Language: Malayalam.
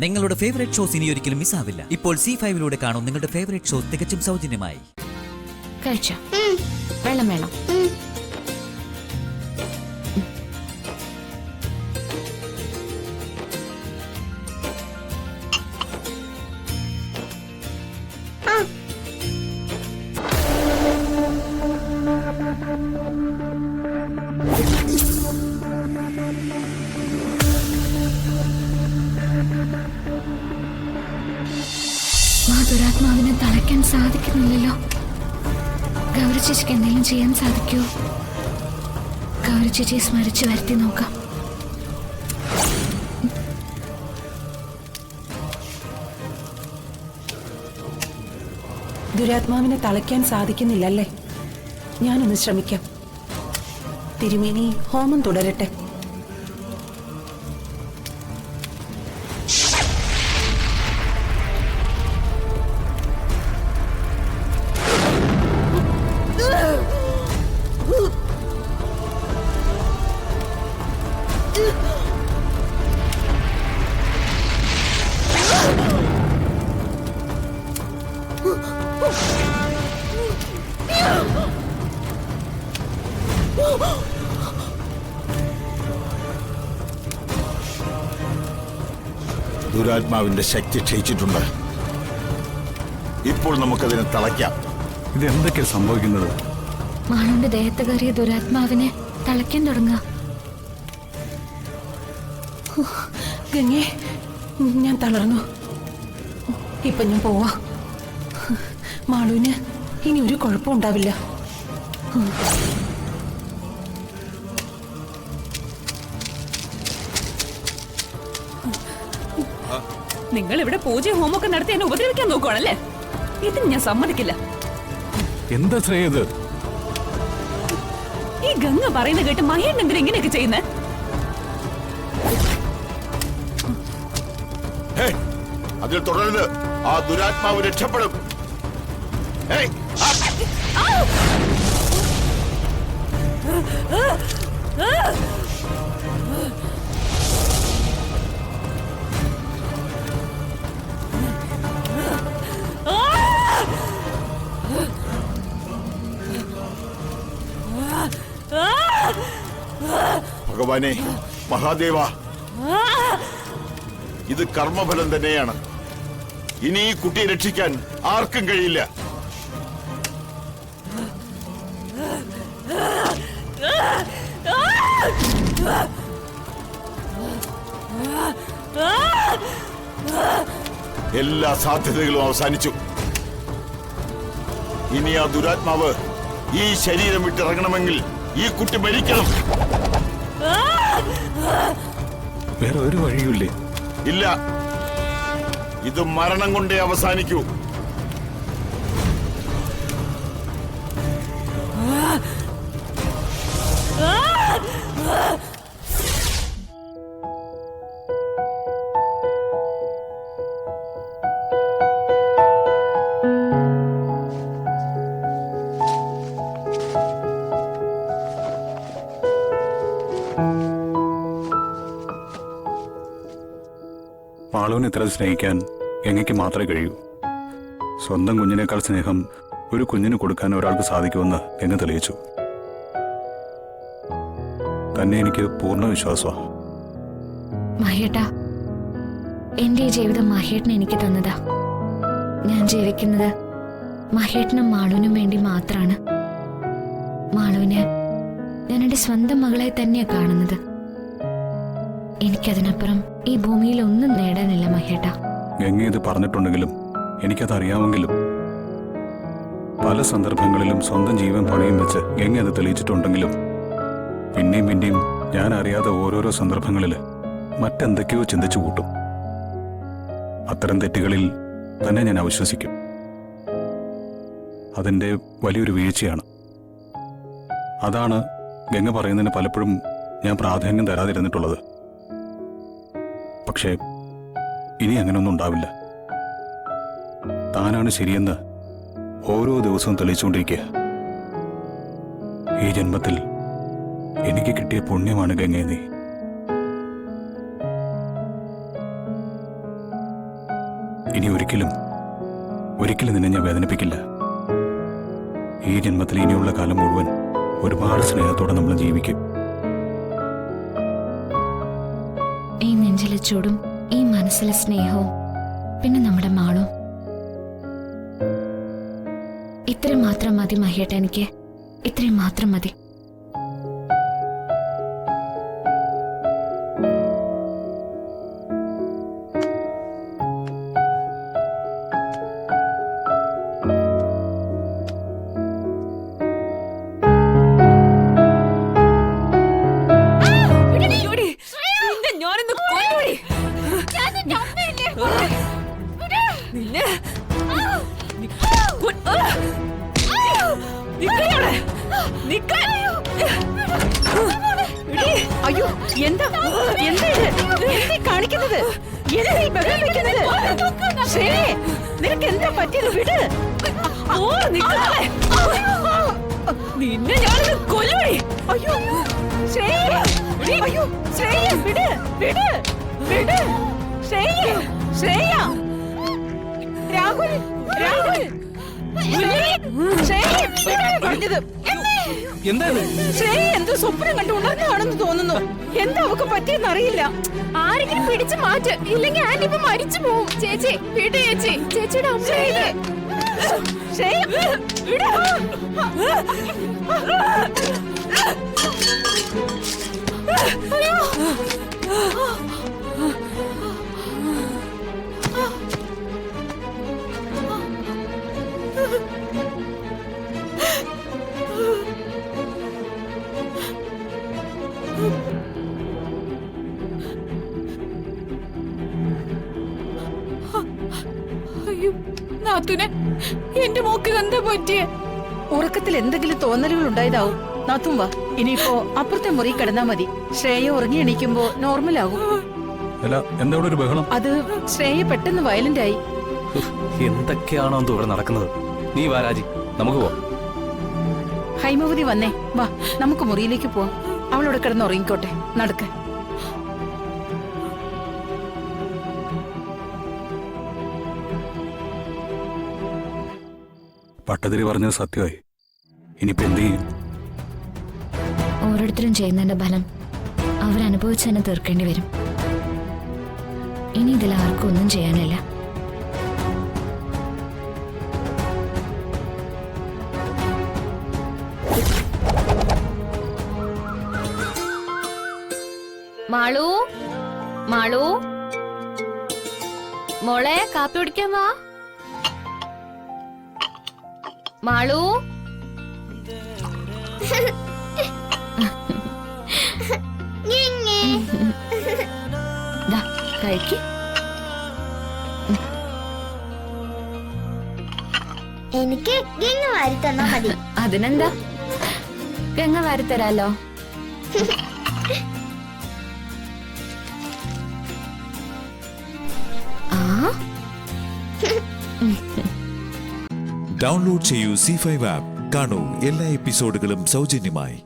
നിങ്ങളുടെ ഫേവറേറ്റ് ഷോസ് ഇനി ഒരിക്കലും മിസ്സാവില്ല. ഇപ്പോൾ C5 കാണും നിങ്ങളുടെ ഫേവറേറ്റ് ഷോസ് തികച്ചും സൗജന്യമായി. കഴിച്ചോ? വെള്ളം വേണം. ദുരാത്മാവിനെ തളയ്ക്കാൻ സാധിക്കുന്നില്ലല്ലോ. ഗൗരി ചേച്ചിക്ക് എന്തെങ്കിലും ചെയ്യാൻ സാധിക്കുമോ? ഗൗരി ചേച്ചിയെ സ്മരിച്ചു വരുത്തി നോക്കാം. ദുരാത്മാവിനെ തളയ്ക്കാൻ സാധിക്കുന്നില്ലല്ലേ? ഞാനൊന്ന് ശ്രമിക്കാം. തിരുമേനി ഹോമം തുടരട്ടെ. ദുരാത്മാവിന്റെ ശക്തി ക്ഷയിച്ചിട്ടുണ്ട്. ഇപ്പോൾ നമുക്കതിനെ തളയ്ക്കാം. ഇത് എന്തൊക്കെയാ സംഭവിക്കുന്നത്? മാളുവിന്റെ ദേഹത്ത് കയറിയ ദുരാത്മാവിനെ തളയ്ക്കാൻ തുടങ്ങുക. ഗംഗേ, ഞാൻ തളർന്നു. ഇപ്പൊ ഞാൻ പോവാ. മാളുവിന് ഇനി ഒരു കുഴപ്പമുണ്ടാവില്ല. നിങ്ങൾ ഇവിടെ പൂജയും ഹോമൊക്കെ നടത്തി എന്നെ ഉപദ്രവിക്കാൻ നോക്കുവാണല്ലേ? ഇതിന് ഞാൻ സമ്മതിക്കില്ല. എന്താ ശ്രേയത്? ഈ ഗംഗ പറയുന്ന കേട്ട് മഹേൻ എന്തിനാ ഇങ്ങനെയൊക്കെ ചെയ്യുന്നേ? അതിൽ തുടരുത്. ആ ദുരാത്മാവ് രക്ഷപ്പെടും. ഭഗവാനെ, മഹാദേവ, ഇത് കർമ്മഫലം തന്നെയാണ്. ഇനി ഈ കുട്ടിയെ രക്ഷിക്കാൻ ആർക്കും കഴിയില്ല. എല്ലാ സാധ്യതകളും അവസാനിച്ചു. ഇനി ആ ദുരാത്മാവ് ഈ ശരീരം വിട്ടിറങ്ങണമെങ്കിൽ ഈ കുട്ടി മരിക്കണം. വേറെ ഒരു വഴിയുമില്ലേ? ഇല്ല, ഇത് മരണം കൊണ്ടേ അവസാനിക്കൂ. മാളുവിനെ ഇത്ര സ്നേഹിക്കാൻ എങ്ങയ്ക്ക് മാത്രമേ കഴിയൂ. സ്വന്തം കുഞ്ഞിനേക്കാൾ സ്നേഹം ഒരു കുഞ്ഞിന് കൊടുക്കാൻ ഒരാൾക്ക് സാധിക്കുമെന്ന് എന്നെ തെളിയിച്ചു. തന്നെ എനിക്ക് പൂർണ്ണ വിശ്വാസമാണ്. മഹേട്ടാ, എന്റെ ഈ ജീവിതം മഹേട്ടൻ എനിക്ക് തന്നതാ. ഞാൻ ജീവിക്കുന്നത് മഹേട്ടനും മാളുവിനും വേണ്ടി മാത്രാണ്. മാളുവിനെ ഞാൻ എന്റെ സ്വന്തം മകളെ തന്നെയാ കാണുന്നത്. എനിക്കതിനപ്പുറം ഈ ഭൂമിയിൽ ഒന്നും നേടാനില്ല മഹേട്ട. ഗംഗ ഇത് പറഞ്ഞിട്ടുണ്ടെങ്കിലും എനിക്കതറിയാമെങ്കിലും പല സന്ദർഭങ്ങളിലും സ്വന്തം ജീവൻ പണയം വെച്ച് ഗംഗ അത് തെളിയിച്ചിട്ടുണ്ടെങ്കിലും പിന്നെയും പിന്നെയും ഞാൻ അറിയാതെ ഓരോരോ സന്ദർഭങ്ങളിൽ മറ്റെന്തൊക്കെയോ ചിന്തിച്ചു കൂട്ടും. അത്തരം തെറ്റുകളിൽ തന്നെ ഞാൻ അവിശ്വസിക്കും. അതെന്റെ വലിയൊരു വീഴ്ചയാണ്. അതാണ് ഗംഗ പറയുന്നതിന് പലപ്പോഴും ഞാൻ പ്രാധാന്യം തരാതിരുന്നിട്ടുള്ളത്. പക്ഷേ ഇനി അങ്ങനെയൊന്നും ഉണ്ടാവില്ല. താനാണ് ശരിയെന്ന് ഓരോ ദിവസവും തെളിയിച്ചുകൊണ്ടിരിക്കുക. ഈ ജന്മത്തിൽ എനിക്ക് കിട്ടിയ പുണ്യമാണ് ഗംഗേ നീ. ഇനി ഒരിക്കലും നിന്നെ ഞാൻ വേദനിപ്പിക്കില്ല. ഈ ജന്മത്തിൽ ഇനിയുള്ള കാലം മുഴുവൻ ഒരുപാട് സ്നേഹത്തോടെ നമ്മൾ ജീവിക്കും. ഈ നെഞ്ചിലെ ചൂടും ഈ മനസ്സിലെ സ്നേഹവും പിന്നെ നമ്മുടെ മാളും. ഇത്രയും മാത്രം മതി മഹിയേട്ട, എനിക്ക് ഇത്രയും മാത്രം മതി. അയ്യോ, എന്താ കാണിക്കുന്നത്? നിനക്ക് എന്താ പറ്റിയത്? വിട്. നിന്നെ ഞാനൊന്ന് കൊല്ലുവടി. അയ്യോ ശ്രേയ, അയ്യോ ശ്രേയ, വിട് വിട് വിട്. ശ്രേയ, ശ്രേയ, രാഹുൽ, രാഹുൽ, ശ്രേയ, വിട് പറഞ്ഞത്. ശ്രേയ എന്തോ സ്വപ്നം കണ്ടു ഉണർന്നാണെന്ന് തോന്നുന്നു. എന്താ അവക്ക് പറ്റിയെന്ന് അറിയില്ല. ആരെങ്കിലും പിടിച്ചു മാറ്റ്, ഇല്ലെങ്കിൽ ആന്റി ഇപ്പൊ മരിച്ചു പോവും. ചേച്ചി വിട്, ചേച്ചി, ചേച്ചിയുടെ അമ്മ. ശ്രേയ, വിട്. അയ്യോ നാത്തൂനെ, എന്റെ മോക്ക് എന്താ പറ്റിയേ? ഉറക്കത്തിൽ എന്തെങ്കിലും തോന്നലുകൾ ഉണ്ടായതാവും. നാത്തും വാ, ഇനിയിപ്പോ അപ്പുറത്തെ മുറി കിടന്നാ മതി. ശ്രേയ ഉറങ്ങി എണീക്കുമ്പോ നോർമൽ ആകും. അല്ല, എന്താ ഇവിടെ ഒരു ബഹളം? അത് ശ്രേയ പെട്ടെന്ന് വയലന്റ് ആയി. എന്തൊക്കെയാണോ എന്തോ ഇവിടെ നടക്കുന്നത്? നീ വാ രാജി, നമുക്ക് പോവാം. ഹൈമവതി വന്നേ, വാ നമുക്ക് മുറിയിലേക്ക് പോവാം. അവളോട് കിടന്ന് ഉറങ്ങിക്കോട്ടെ. നടക്ക്. പട്ടതിരി പറഞ്ഞത് സത്യമായി. ഇനിയിപ്പോ എന്ത് ചെയ്യും? ഓരോരുത്തരും ചെയ്യുന്നതിന്റെ ഫലം അവരനുഭവിച്ച് തന്നെ തീർക്കേണ്ടി വരും. ഇനി ഇതിൽ ആർക്കും ഒന്നും ചെയ്യാനില്ല. മാളു, മാളു, മോളെ കാപ്പി കുടിക്കാൻ വാ. മാളു, കഴിക്ക്. എനിക്ക് ഗംഗ വാരി തന്നാ മതി. അതിനെന്താ, ഗംഗ വാരിത്തരാലോ. ഡൗൺലോഡ് ചെയ്യൂ C5 ആപ്പ്. കാണൂ എല്ലാ എപ്പിസോഡുകളും സൗജന്യമായി.